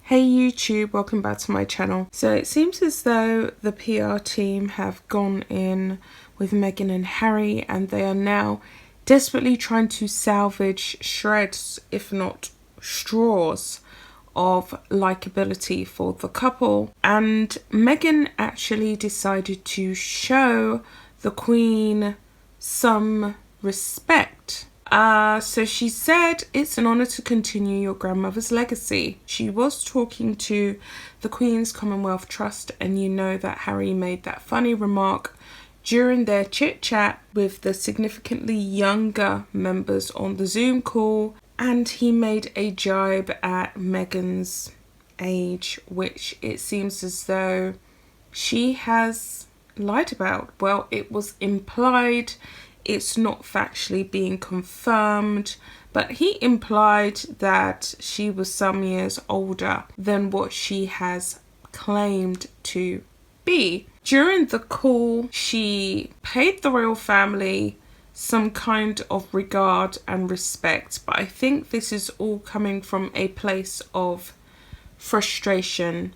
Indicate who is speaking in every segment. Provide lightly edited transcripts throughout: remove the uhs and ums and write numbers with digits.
Speaker 1: Hey YouTube, welcome back to my channel. So it seems as though the PR team have gone in with Meghan and Harry and they are now desperately trying to salvage shreds, if not straws, of likability for the couple. And Meghan actually decided to show the Queen some respect. So she said, "It's an honour to continue your grandmother's legacy." She was talking to the Queen's Commonwealth Trust, and you know that Harry made that funny remark during their chit chat with the significantly younger members on the Zoom call, and he made a jibe at Meghan's age, which it seems as though she has lied about. Well, it was implied. It's not factually being confirmed, but he implied that she was some years older than what she has claimed to be. During the call, she paid the royal family some kind of regard and respect, but I think this is all coming from a place of frustration.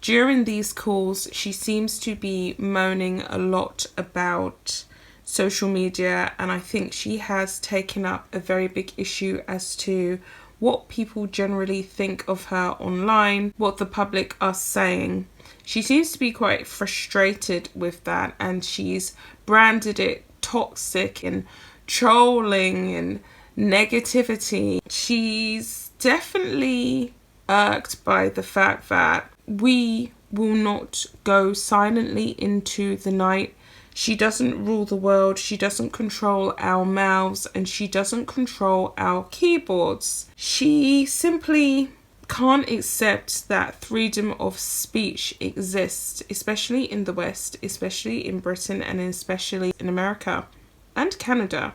Speaker 1: During these calls, she seems to be moaning a lot about social media, and I think she has taken up a very big issue as to what people generally think of her online, what the public are saying. She seems to be quite frustrated with that, and she's branded it toxic and trolling and negativity. She's definitely irked by the fact that we will not go silently into the night. She doesn't rule the world, she doesn't control our mouths, and she doesn't control our keyboards. She simply can't accept that freedom of speech exists, especially in the West, especially in Britain, and especially in America and Canada.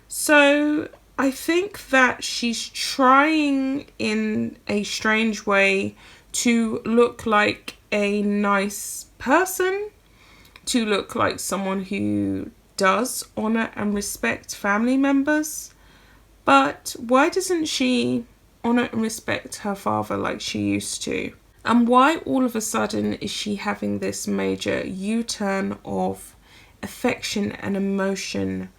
Speaker 1: So I think that she's trying in a strange way to look like a nice person, to look like someone who does honour and respect family members. But why doesn't she honour and respect her father like she used to? And why all of a sudden is she having this major U-turn of affection and emotion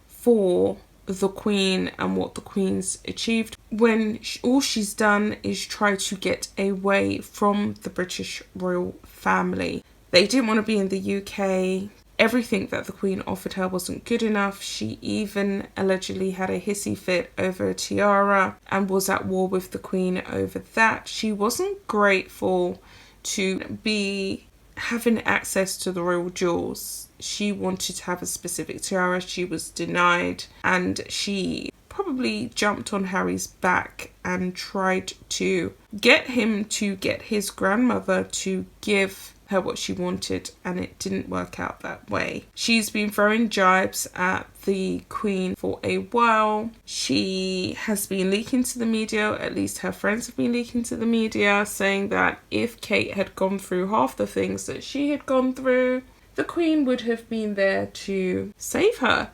Speaker 1: for the Queen and what the Queen's achieved, when all she's done is try to get away from the British royal family? They didn't want to be in the UK. Everything that the Queen offered her wasn't good enough. She even allegedly had a hissy fit over a tiara and was at war with the Queen over that. She wasn't grateful to be having access to the royal jewels. She wanted to have a specific tiara. She was denied, and she probably jumped on Harry's back and tried to get him to get his grandmother to give her what she wanted, and it didn't work out that way. She's been throwing jibes at the Queen for a while. She has been leaking to the media, at least her friends have been leaking to the media, saying that if Kate had gone through half the things that she had gone through, the Queen would have been there to save her.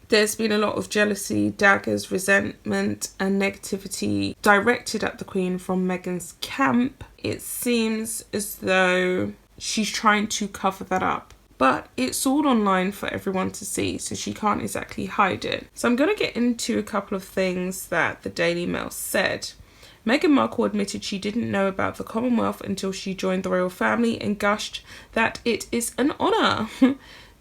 Speaker 1: There's been a lot of jealousy, daggers, resentment and negativity directed at the Queen from Meghan's camp. It seems as though she's trying to cover that up, but it's all online for everyone to see, so she can't exactly hide it. So I'm going to get into a couple of things that the Daily Mail said. Meghan Markle admitted she didn't know about the Commonwealth until she joined the royal family and gushed that it is an honour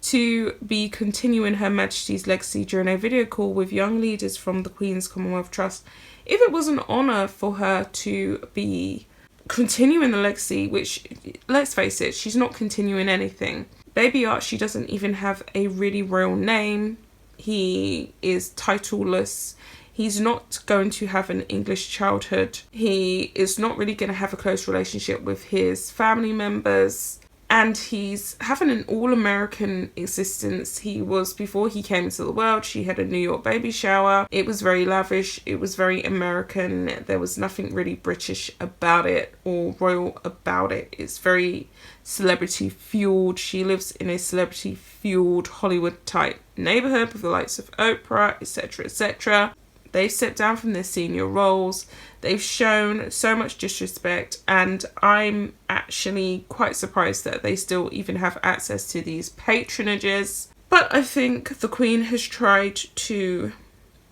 Speaker 1: to be continuing Her Majesty's legacy during a video call with young leaders from the Queen's Commonwealth Trust. If it was an honour for her to be continuing the legacy, which, let's face it, she's not continuing anything. Baby Archie doesn't even have a really real name. He is titleless. He's not going to have an English childhood. He is not really going to have a close relationship with his family members. And he's having an all-American existence. He was, before he came into the world, she had a New York baby shower. It was very lavish. It was very American. There was nothing really British about it or royal about it. It's very celebrity-fueled. She lives in a celebrity-fueled Hollywood-type neighborhood with the likes of Oprah, etc., etc. They've stepped down from their senior roles. They've shown so much disrespect, and I'm actually quite surprised that they still even have access to these patronages. But I think the Queen has tried to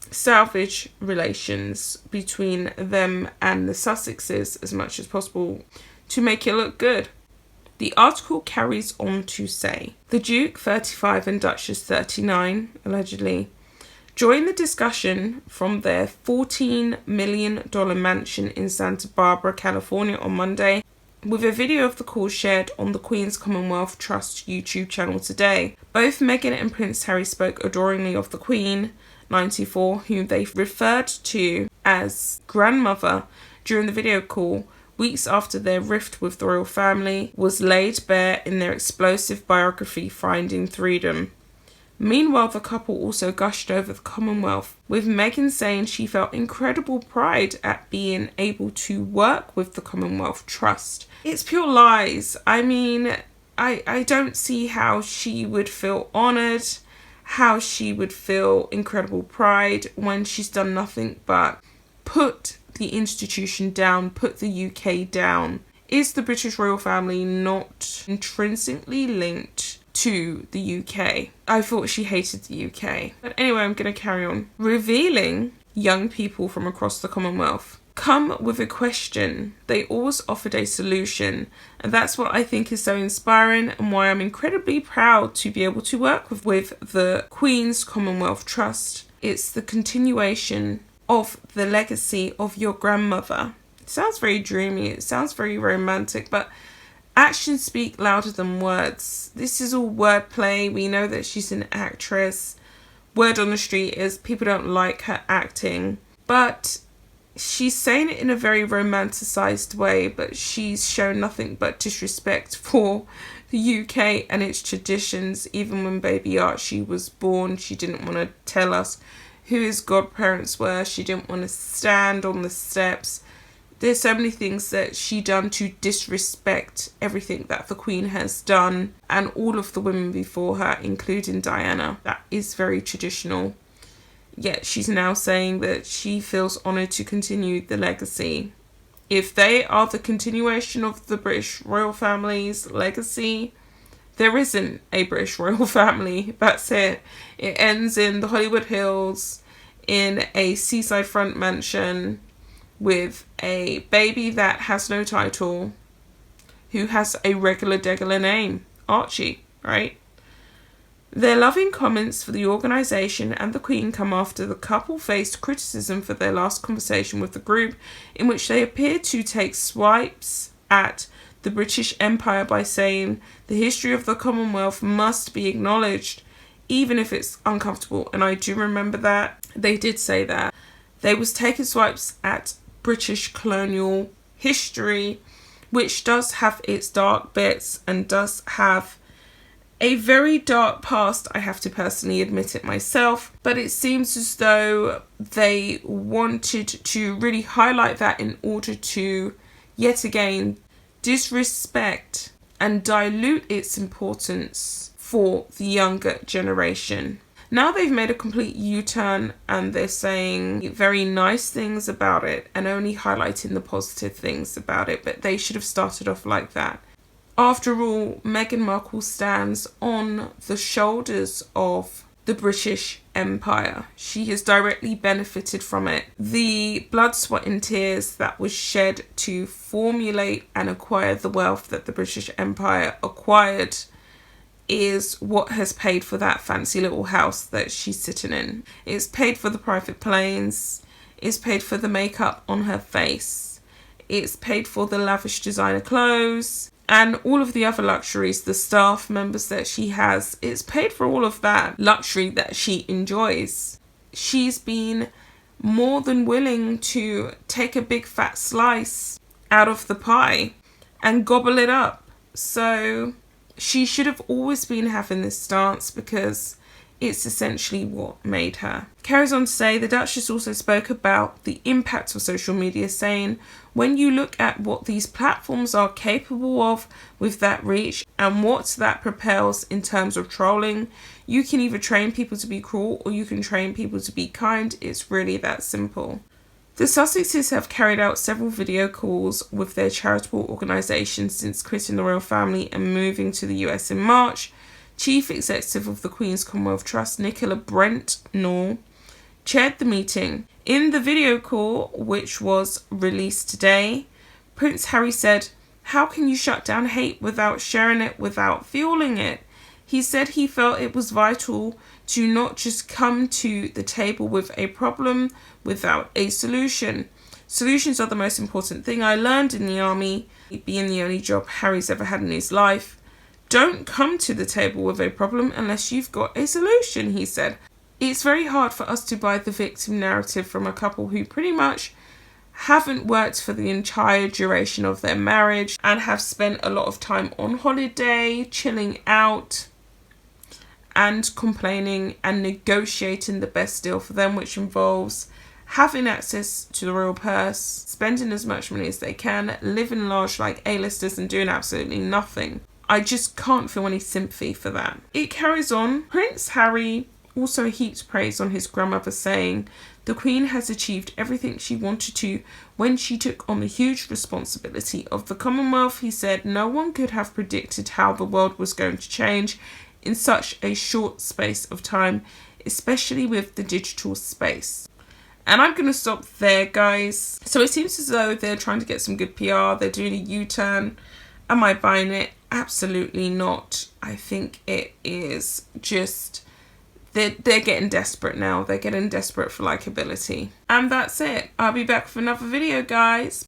Speaker 1: salvage relations between them and the Sussexes as much as possible to make it look good. The article carries on to say, the Duke, 35, and Duchess, 39, allegedly, joined the discussion from their $14 million mansion in Santa Barbara, California on Monday, with a video of the call shared on the Queen's Commonwealth Trust YouTube channel today. Both Meghan and Prince Harry spoke adoringly of the Queen, 94, whom they referred to as grandmother during the video call, weeks after their rift with the royal family was laid bare in their explosive biography, Finding Freedom. Meanwhile, the couple also gushed over the Commonwealth, with Meghan saying she felt incredible pride at being able to work with the Commonwealth Trust. It's pure lies. I mean, I don't see how she would feel honoured, how she would feel incredible pride when she's done nothing but put the institution down, put the UK down. Is the British royal family not intrinsically linked to the UK? I thought she hated the UK. But anyway, I'm going to carry on. Revealing young people from across the Commonwealth come with a question. They always offered a solution. And that's what I think is so inspiring and why I'm incredibly proud to be able to work with the Queen's Commonwealth Trust. It's the continuation of the legacy of your grandmother. It sounds very dreamy, it sounds very romantic, but actions speak louder than words. This is all wordplay. We know that she's an actress. Word on the street is people don't like her acting, but she's saying it in a very romanticized way, but she's shown nothing but disrespect for the UK and its traditions. Even when baby Archie was born, she didn't want to tell us who his godparents were. She didn't want to stand on the steps. There's so many things that she done to disrespect everything that the Queen has done and all of the women before her, including Diana. That is very traditional. Yet she's now saying that she feels honoured to continue the legacy. If they are the continuation of the British royal family's legacy, there isn't a British royal family. That's it. It ends in the Hollywood Hills in a seaside front mansion with a baby that has no title, who has a regular name, Archie, right? Their loving comments for the organisation and the Queen come after the couple faced criticism for their last conversation with the group, in which they appeared to take swipes at the British Empire by saying the history of the Commonwealth must be acknowledged, even if it's uncomfortable. And I do remember that. They did say that. They was taking swipes at British colonial history, which does have its dark bits and does have a very dark past. I have to personally admit it myself, but it seems as though they wanted to really highlight that in order to, yet again, disrespect and dilute its importance for the younger generation. Now they've made a complete U-turn and they're saying very nice things about it and only highlighting the positive things about it, but they should have started off like that. After all, Meghan Markle stands on the shoulders of the British Empire. She has directly benefited from it. The blood, sweat and tears that was shed to formulate and acquire the wealth that the British Empire acquired is what has paid for that fancy little house that she's sitting in. It's paid for the private planes. It's paid for the makeup on her face. It's paid for the lavish designer clothes and all of the other luxuries, the staff members that she has. It's paid for all of that luxury that she enjoys. She's been more than willing to take a big fat slice out of the pie and gobble it up. So she should have always been having this stance because it's essentially what made her. Carries on to say, the Duchess also spoke about the impact of social media, saying, when you look at what these platforms are capable of with that reach and what that propels in terms of trolling, You can either train people to be cruel or you can train people to be kind. It's really that simple. The Sussexes have carried out several video calls with their charitable organisations since quitting the royal family and moving to the US in March. Chief Executive of the Queen's Commonwealth Trust, Nicola Brent-Nall, chaired the meeting. In the video call, which was released today, Prince Harry said, "How can you shut down hate without sharing it, without fueling it?" He said he felt it was vital to not just come to the table with a problem without a solution. Solutions are the most important thing I learned in the army, being the only job Harry's ever had in his life. Don't come to the table with a problem unless you've got a solution, he said. It's very hard for us to buy the victim narrative from a couple who pretty much haven't worked for the entire duration of their marriage and have spent a lot of time on holiday, chilling out, and complaining and negotiating the best deal for them, which involves having access to the royal purse, spending as much money as they can, living large like A-listers and doing absolutely nothing. I just can't feel any sympathy for that. It carries on. Prince Harry also heaped praise on his grandmother, saying, "The Queen has achieved everything she wanted to when she took on the huge responsibility of the Commonwealth." He said, "No one could have predicted how the world was going to change in such a short space of time, especially with the digital space." And I'm going to stop there, guys. So it seems as though they're trying to get some good PR. They're doing a U-turn. Am I buying it? Absolutely not. I think it is just, they're getting desperate now. They're getting desperate for likability. And that's it. I'll be back with another video, guys.